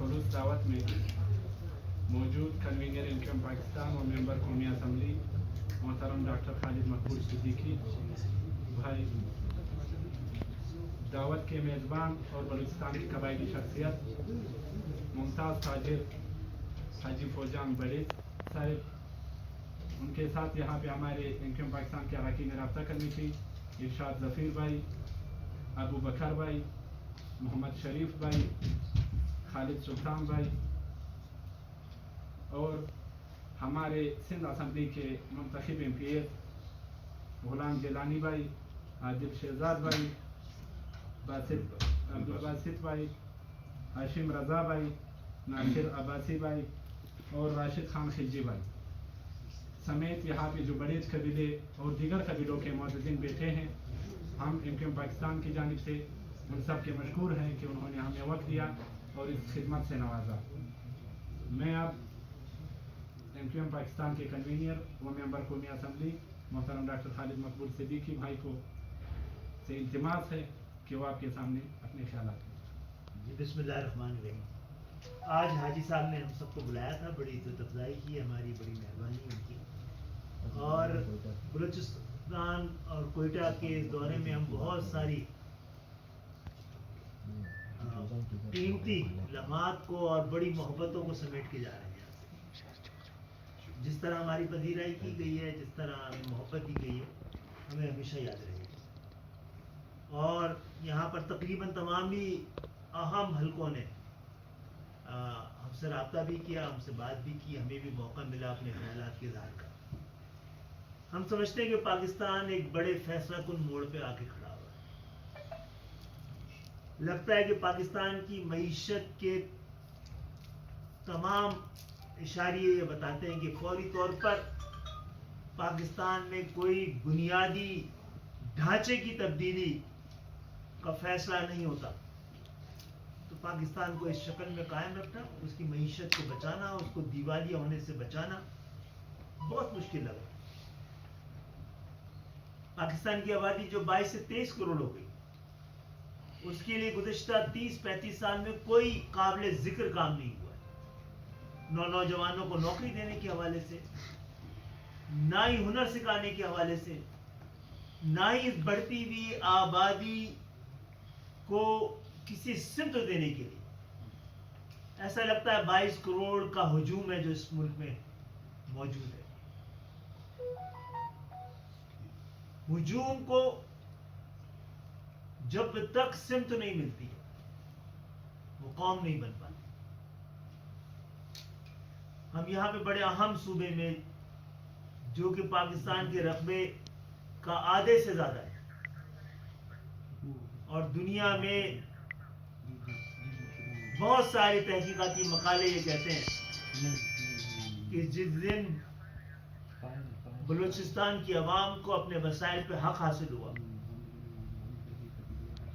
खलूस दावत में मौजूद कन्वीनर इनकम पाकिस्तान और मेंबर कौमी असम्बली मोहतरम डॉक्टर खालिद मकबूल सिद्दीकी भाई, दावत के मेज़बान और बलूचिस्तान की कबायली शख्सियत मुमताज़ ताजिर हाजी फौजान बड़े साहब, उनके साथ यहाँ पे हमारे इनकम पाकिस्तान के अरकान राब्ता कमेटी इरशाद ज़फ़ीर भाई, अबू बकर भाई, मोहम्मद शरीफ भाई, खालिद सुल्तान भाई और हमारे सिंध असम्बली के मुंतखब MPs गुलाम जिलानी भाई, आदिल शहजाद भाई, बासित भाई, हाशिम रज़ा भाई, नासिर अब्बासी भाई और राशिद खान खिलजी भाई समेत यहाँ पे जो बड़े कबीले और दीगर कबीलों के मौजूदीन बैठे हैं, हम इनकम पाकिस्तान की जानिब से उन सब के मशकूर हैं कि उन्होंने हमें वक्त दिया और इस खिदमत से नवाजा। मैं अब इनकम पाकिस्तान के कन्वीनर व मेंबर कौमी असम्बली मोहतरम डॉक्टर खालिद मकबूल सिद्दीकी भाई को से इल्तिमास है कि वो आपके सामने अपने ख्यालात जी। बिस्मिल्लाहिर्रहमानिर्रहीम। आज हाजी साहब ने हम सबको बुलाया था, बड़ी इज्जत अफजाई की, हमारी बड़ी मेहरबानी उनकी। और बलूचिस्तान और कोयटा के इस दौरे में हम बहुत सारी कीमती लम्हात को और बड़ी मोहब्बतों को समेट के जा रहे हैं। जिस तरह हमारी पजीराई की गई है, जिस तरह हमें मोहब्बत दी गई है, हमें हमेशा याद रहेगी। और यहाँ पर तकरीबन तमाम ही अहम हलकों ने हमसे रब्ता भी किया, हमसे बात भी की, हमें भी मौका मिला अपने ख्यालात के इज़हार का। हम समझते हैं कि पाकिस्तान एक बड़े फैसला कुन मोड़ पे आके खड़ा हुआ है। लगता है कि पाकिस्तान की मईशत के तमाम इशारे ये बताते हैं कि फौरी तौर पर पाकिस्तान में कोई बुनियादी ढांचे की तब्दीली का फैसला नहीं होता तो पाकिस्तान को इस शक्ल में कायम रखना, उसकी मईशत को बचाना, उसको दिवालिया होने से बचाना बहुत मुश्किल लगा। पाकिस्तान की आबादी जो 22 से 23 करोड़ हो गई, उसके लिए गुज़िश्ता 30-35 साल में कोई काबिल जिक्र काम नहीं हुआ है। नौजवानों को नौकरी देने के हवाले से, ना ही हुनर सिखाने के हवाले से, ना ही इस बढ़ती हुई आबादी को किसी सिमत देने के लिए। ऐसा लगता है 22 करोड़ का हुजूम है जो इस मुल्क में मौजूद है। हुजूम को जब तक सिमत नहीं मिलती है, वो कौम नहीं बन पाती। हम यहाँ पे बड़े अहम सूबे में, जो कि पाकिस्तान के रकबे का आधे से ज्यादा है, और दुनिया में बहुत सारे तहकीकाती मकाले ये कहते हैं कि जिस दिन बलूचिस्तान की आवाम को अपने वसाइल पे हक हासिल हुआ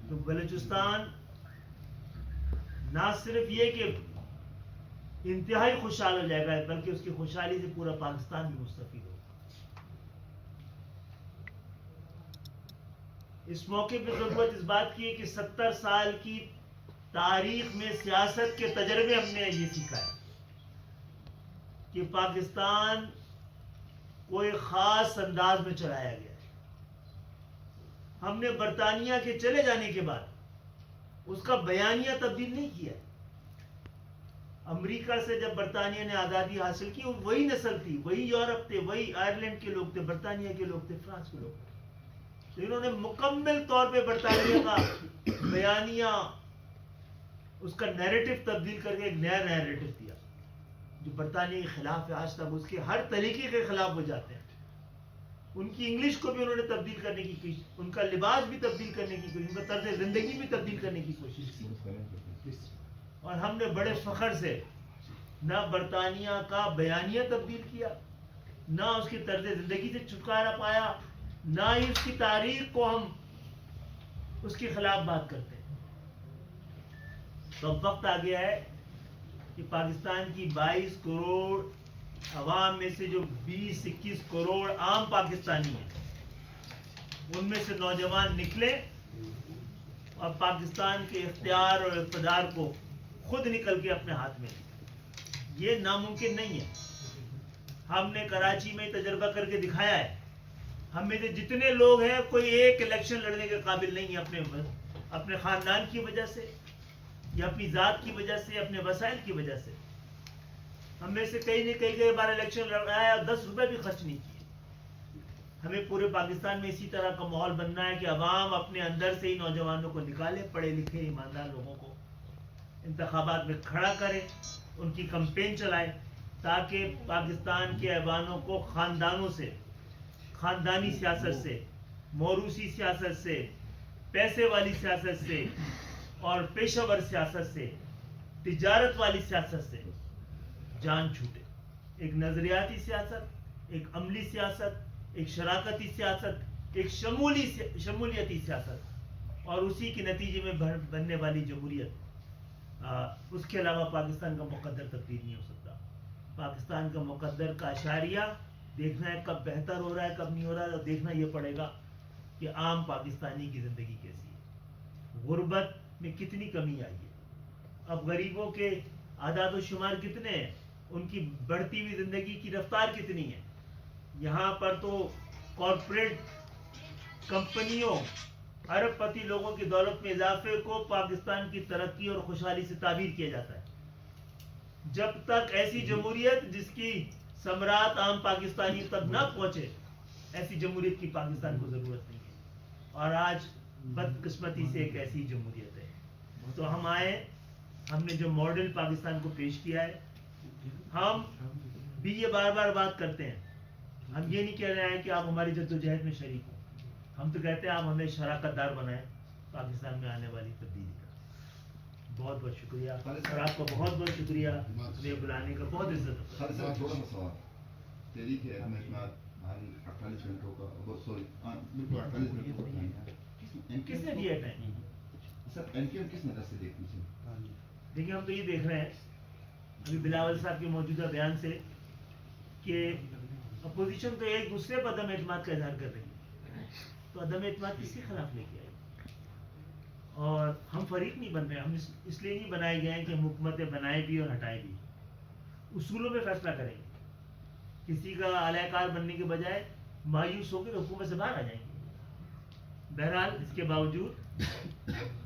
तो बलूचिस्तान ना सिर्फ ये कि इंतहाई खुशहाल हो जाएगा, बल्कि उसकी खुशहाली से पूरा पाकिस्तान भी मुस्तफीद होगा। इस मौके पर जरूरत इस बात की है कि 70 साल की तारीख में सियासत के तजर्बे हमने ये सीखा है कि पाकिस्तान कोई खास अंदाज में चलाया गया है। हमने बरतानिया के चले जाने के बाद उसका बयानिया तब्दील नहीं किया। अमेरिका से जब बरतानिया ने आज़ादी हासिल की, वही नस्ल थी, वही यूरोप थे, वही आयरलैंड के लोग थे, बरतानिया के लोग थे, फ्रांस के लोग थे। तो इन्होंने मुकम्मल तौर पे बरतानिया का बयानिया, उसका नैरेटिव तब्दील करके एक नया नैरेटिव दिया जो बरतानिया के खिलाफ है। आज तक उसके हर तरीके के खिलाफ हो जाते हैं। उनकी इंग्लिश को भी उन्होंने तब्दील करने की कोशिश, उनका लिबास भी तब्दील करने की कोशिश, उनका तर्ज जिंदगी भी तब्दील करने की कोशिश की। और हमने बड़े फख्र से ना बरतानिया का बयानिया तब्दील किया, ना उसकी तर्ज जिंदगी से छुटकारा पाया, ना ही उसकी तारीख को हम उसके खिलाफ बात करते हैं। तो अब वक्त आ गया है कि पाकिस्तान की 22 करोड़ अवाम में से जो 20-21 करोड़ आम पाकिस्तानी हैं, उनमें से नौजवान निकले और पाकिस्तान के इख्तियार और इक़्तिदार को خود نکل کے اپنے ہاتھ میں. یہ ناممکن نہیں ہے. ہم نے کراچی میں تجربہ کر کے دکھایا ہے. ہم میں سے جتنے لوگ ہیں کوئی ایک الیکشن لڑنے کے قابل نہیں ہے اپنے خاندان کی وجہ سے یا اپنی ذات کی وجہ سے, اپنے وسائل کی وجہ سے. ہم میں سے کئی بار الیکشن لڑایا اور 10 روپے بھی خرچ نہیں کیے. ہمیں پورے پاکستان میں اسی طرح کا ماحول بننا ہے کہ عوام اپنے اندر سے ہی نوجوانوں کو نکالے, پڑھے لکھے ایماندار لوگوں کو انتخابات میں کھڑا کرے, ان کی کمپین چلائے, تاکہ پاکستان کے ایوانوں کو خاندانوں سے, خاندانی سیاست سے, موروثی سیاست سے, پیسے والی سیاست سے اور پیشہ ور سیاست سے, تجارت والی سیاست سے جان چھوٹے. ایک نظریاتی سیاست, ایک عملی سیاست, ایک شراکتی سیاست, ایک شمولیتی سیاست اور اسی کے نتیجے میں بننے والی جمہوریت. اس کے علاوہ پاکستان کا مقدر تبدیل نہیں ہو سکتا. پاکستان کا مقدر کا اشاریہ دیکھنا ہے کب بہتر ہو رہا ہے کب نہیں ہو رہا ہے, اور دیکھنا یہ پڑے گا کہ عام پاکستانی کی زندگی کیسی ہے, غربت میں کتنی کمی آئی ہے, اب غریبوں کے اعداد و شمار کتنے ہیں, ان کی بڑھتی ہوئی زندگی کی رفتار کتنی ہے. یہاں پر تو کارپوریٹ کمپنیوں, ارب پتی لوگوں کی دولت میں اضافے کو پاکستان کی ترقی اور خوشحالی سے تعبیر کیا جاتا ہے. جب تک ایسی جمہوریت جس کی ثمرات عام پاکستانی تک نہ پہنچے, ایسی جمہوریت کی پاکستان کو ضرورت نہیں ہے. اور آج بدقسمتی سے ایک ایسی جمہوریت ہے. تو ہم آئے, ہم نے جو ماڈل پاکستان کو پیش کیا ہے, ہم بھی یہ بار بار بات کرتے ہیں. ہم یہ نہیں کہہ رہے ہیں کہ آپ ہماری جدوجہد میں شریک ہوں. ہم تو کہتے ہیں آپ ہمیں شراکت دار بنائیں پاکستان میں آنے والی تبدیلی کا. بہت بہت شکریہ, اور آپ کا بہت بہت شکریہ ہمیں بلانے کا. بہت عزت. تھوڑا سا سوال, تحریک اعتماد 48 گھنٹوں کا, سوری بالکل 48 گھنٹوں کا ٹائم کس نے دیا ٹائم؟ سر این کے کس نظر سے دیکھنی چاہیے؟ دیکھیے ہم تو یہ دیکھ رہے ہیں ابھی بلاول صاحب کے موجودہ بیان سے کہ اپوزیشن تو ایک دوسرے پر عدم اعتماد کا اظہار کر رہی ہے, تو عدم اعتماد کس کے خلاف لے کے آئے؟ اور ہم فریق نہیں بن رہے, ہم اس لیے نہیں بنائے گئے ہیں کہ ہم حکومتیں بنائے بھی اور ہٹائے بھی. اصولوں پہ فیصلہ کریں گے. کسی کا اعلی کار بننے کے بجائے مایوس ہو کے حکومت سے باہر آ جائیں گے. بہرحال اس کے باوجود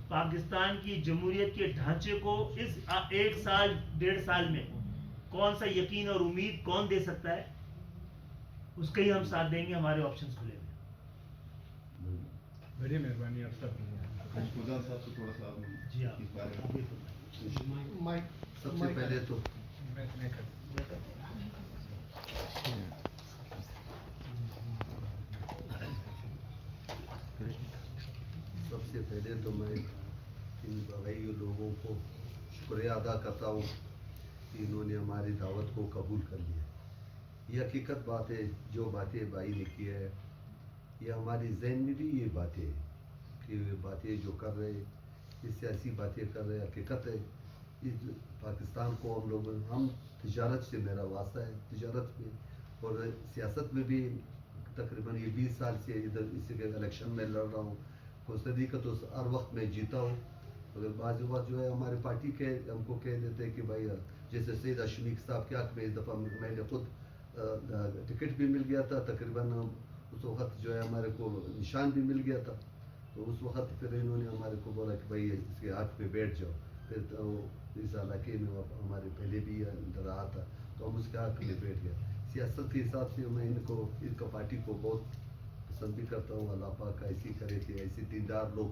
پاکستان کی جمہوریت کے ڈھانچے کو اس 1 سال 1.5 سال میں کون سا یقین اور امید کون دے سکتا ہے, اس کا ہی ہم ساتھ دیں گے. ہمارے آپشنز کھلے ہوئے. بڑی مہربانی آپ سب. گلزار صاحب سے تھوڑا سا جی اس بارے میں. سب سے پہلے تو میں ان بغیر لوگوں کو شکریہ ادا کرتا ہوں کہ انہوں نے ہماری دعوت کو قبول کر لیا. یہ حقیقت بات ہے, جو باتیں بھائی نے کی ہے یہ ہماری ذہن میں بھی یہ باتیں کہ باتیں جو کر رہے, یہ سیاسی باتیں کر رہے, حقیقت ہے. اس پاکستان کو ہم تجارت سے میرا واسطہ ہے, تجارت میں اور سیاست میں بھی تقریباً یہ 20 سال سے ادھر اسی کے الیکشن میں لڑ رہا ہوں. صدیقہ تو ہر وقت میں جیتا ہوں. اگر بعض وقت جو ہے ہمارے پارٹی کے ہم کو کہہ دیتے ہیں کہ بھائی جیسے سید اشمیق صاحب کے حق میں اس دفعہ میں نے خود ٹکٹ بھی مل گیا تھا, تقریباً اس وقت جو ہے ہمارے کو نشان بھی مل گیا تھا. تو اس وقت پھر انہوں نے ہمارے کو بولا کہ بھائی اس کے حق پہ بیٹھ جاؤ. پھر اس علاقے میں ہمارے پہلے بھی اندر رہا تھا تو ہم اس کے حق میں بیٹھ گئے. سیاست کے حساب سے میں ان کا پارٹی کو بہت پسند بھی کرتا ہوں. اللہ پاک ایسی کرے کہ ایسے دیندار لوگ,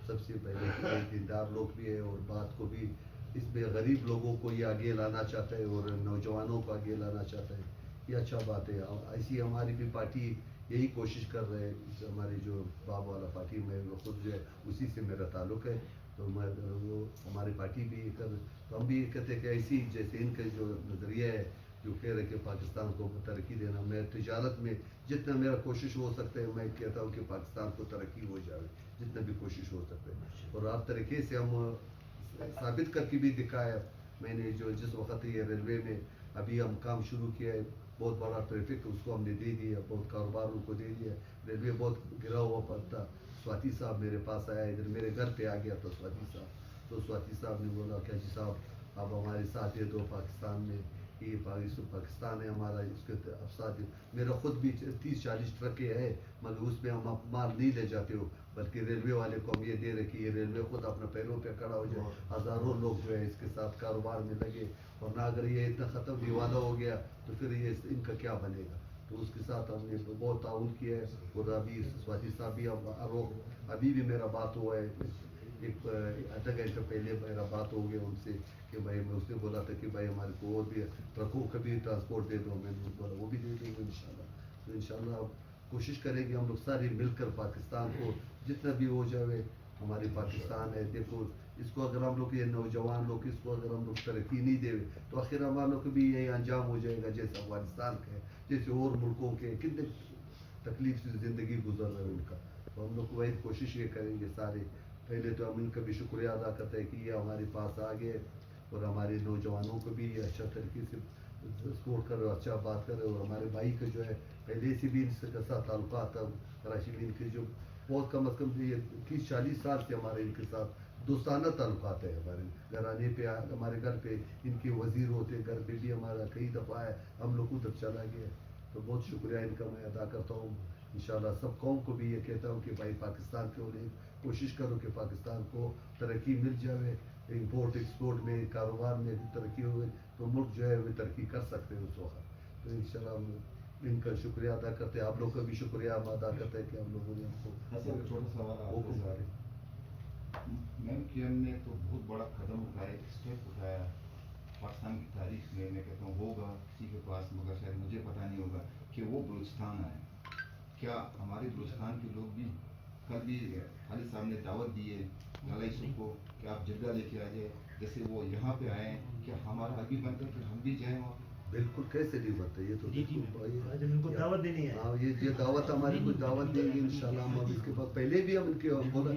سب سے پہلے دیندار لوگ بھی ہے, اور بات کو بھی اس میں غریب لوگوں کو یہ آگے لانا چاہتا ہے اور نوجوانوں کو آگے لانا چاہتا ہے. یہ اچھا بات ہے. ایسی ہماری بھی پارٹی یہی کوشش کر رہے ہیں. ہماری جو باب والا پارٹی میں خود جو ہے اسی سے میرا تعلق ہے, تو میں وہ ہماری پارٹی بھی تو ہم بھی کہتے ہیں کہ ایسی جیسے ان کا جو نظریہ ہے جو کہہ رہے کہ پاکستان کو ترقی دینا, میں تجارت میں جتنا میرا کوشش ہو سکتا ہے میں کہتا ہوں کہ پاکستان کو ترقی ہو جائے, جتنا بھی کوشش ہو سکتا ہے. اور آپ طریقے سے ہم ثابت کر کے بھی دکھایا. میں نے جو جس وقت یہ ریلوے میں ابھی ہم کام شروع کیا ہے, بہت بڑا ٹریفک اس کو ہم نے دے دیا, بہت کاروبار ان کو دے دیا. ریلوے بہت گرا ہوا پڑتا. سواتی صاحب میرے پاس آیا, ادھر میرے گھر پہ آ گیا تھا سواتی صاحب, तो स्वाति साहब ने बोला क्या जी साहब आप हमारे साथ है तो पाकिस्तान में ये पाकिस्तान है हमारा, इसके अब साथ मेरा खुद भी 30-40 ट्रकें है, मगर उसमें हम आप माल नहीं ले जाते हो, बल्कि रेलवे वाले को हम ये दे रहे कि ये रेलवे खुद अपने पैरों पे खड़ा हो जाए। हज़ारों लोग जो है इसके साथ कारोबार में लगे, और ना अगर ये इतना ख़त्म दीवाना हो गया तो फिर ये इनका क्या बनेगा। तो उसके साथ हमने बहुत ताउन किया है। और अभी स्वाति साहब भी अभी भी मेरा बात हुआ है, एक आधा घंटे पहले मेरा बात हो गया उनसे कि भाई मैं उसने बोला था कि भाई हमारे को और भी ट्रकों का भी ट्रांसपोर्ट दे दो, मैंने बोला वो भी दे देंगे इंशाल्लाह। तो इंशाल्लाह अब कोशिश करेंगे हम लोग सारे मिलकर पाकिस्तान को जितना भी हो जाए, हमारी पाकिस्तान है। देखो इसको अगर हम लोग ये नौजवान लोग इसको अगर हम लोग तरक्की नहीं दे तो आखिर हम लोग को भी यही अंजाम हो जाएगा जैसे अफगानिस्तान के, जैसे और मुल्कों के कितने तकलीफ से ज़िंदगी गुजर रहे हैं उनका। तो हम लोग वही कोशिश ये करेंगे सारे। पहले तो हम इनका भी शुक्रिया अदा करते हैं कि ये हमारे पास आ गए और हमारे नौजवानों को भी अच्छा तरीके से सपोर्ट कर रहे हो, अच्छा बात कर रहे हो। हमारे भाई का जो है पहले से भी इनके साथ ताल्लुकात था, कराची में इनके जो बहुत कम अज़ कम ये 30-40 साल से हमारे इनके साथ दोस्ताना ताल्लुकात है। हमारे घराने पे हमारे घर पे इनके वज़ीर होते, घर पे भी हमारा कई दफ़ा है, हम लोग उधर चला गया। तो बहुत शुक्रिया इनका मैं अदा करता हूँ। इंशाल्लाह सब कौम को भी ये कहता हूँ कि भाई पाकिस्तान के लिए कोशिश करो कि पाकिस्तान को तरक्की मिल जाए, इंपोर्ट एक्सपोर्ट में कारोबार में तरक्की हो तो मुल्क जो है वो तरक्की कर सकते हैं उस वक्त। तो इंशाल्लाह इनका शुक्रिया अदा करते हैं, आप लोग का भी शुक्रिया हम अदा करते हैं कि हम लोगों ने हमको छोटा सवाल हुक्म करे। मैम कि हमने तो बहुत बड़ा कदम उठाया, स्टेप उठाया पाकिस्तान की तारीख में। मैं कहता हूँ होगा किसी के पास, मगर शायद मुझे पता नहीं होगा कि वो बलूचिस्तान आए। क्या हमारे बलूचिस्तान के लोग भी कल भी खालिद साहब ने दावत दी है ढाई सौ को कि आप जगह लेके आ जाए, जैसे वो यहाँ पे आए, क्या हमारा अभी बनता है कि हम भी जाएँ वहाँ? बिल्कुल कैसे नहीं बनता, ये तो आज इनको दावत देनी है। हाँ ये दावत हमारी कुछ दावत देंगे इंशाल्लाह हम। अब इसके बाद पहले भी हम इनके बोला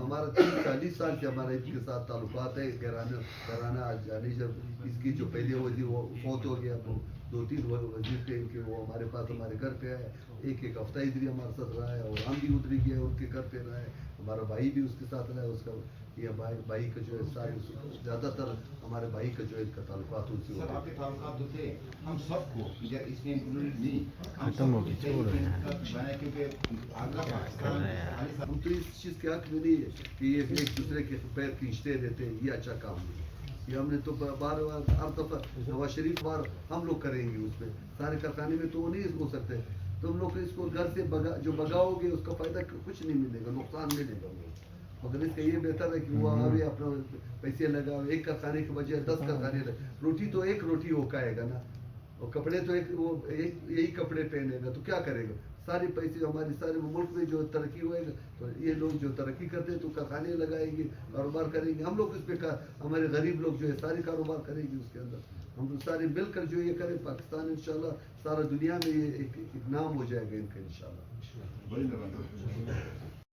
हमारा 30-40 साल से हमारा इनके साथ ताल्लुकात है। घराना आज जाने जब इसकी जो पहले वजीर वो फौत हो गया, तो 2-3 वजीर थे इनके, वो हमारे पास हमारे घर पे आए, एक हफ्ता इधर ही हमारे साथ रहा है, और हम भी उधर गए उनके घर पे रहा है, हमारा भाई भी उसके साथ रहा है। उसका ये भाई का जो है सारे ज़्यादातर हमारे भाई का जो है इनका ताल्लुकात उनसे सर होता है। आपके ताल्लुकात तो थे, हम सबको इसमें इंक्लूडेड नहीं, खत्म हो गई, छोड़ रहे हैं। क्योंकि आगरा पाकिस्तान खालिद साहब हम तो इस चीज़ के हक में नहीं है कि ये एक दूसरे के पैर खींचते रहते हैं, ये अच्छा काम नहीं है। ये हमने तो बार हर दफ़ा नवाज शरीफ बार हम लोग करेंगे, उसमें सारे कारखाने में तो वो नहीं हो सकते। तुम लोग इसको घर से जो बगाओगे उसका फ़ायदा कुछ नहीं मिलेगा, नुकसान मिलेगा। मगर इसका ये बेहतर है कि वो आगे अपना पैसे लगाओ, एक कारखाने के बजाय 10 कारखाने लगे। रोटी तो एक रोटी वो खाएगा ना, और कपड़े तो यही कपड़े पहनेगा, तो क्या करेगा। सारे पैसे हमारे सारे मुल्क में जो तरक्की होएगा, तो ये लोग जो तरक्की करते हैं तो कारखाने लगाएंगे, कारोबार करेंगे। हम लोग इस पे हमारे गरीब लोग जो है सारे कारोबार करेंगे उसके अंदर। हम लोग सारे मिलकर जो ये करें, पाकिस्तान इंशाल्लाह सारा दुनिया में ये एक नाम हो जाएगा इनका इंशाल्लाह। बड़ी लगन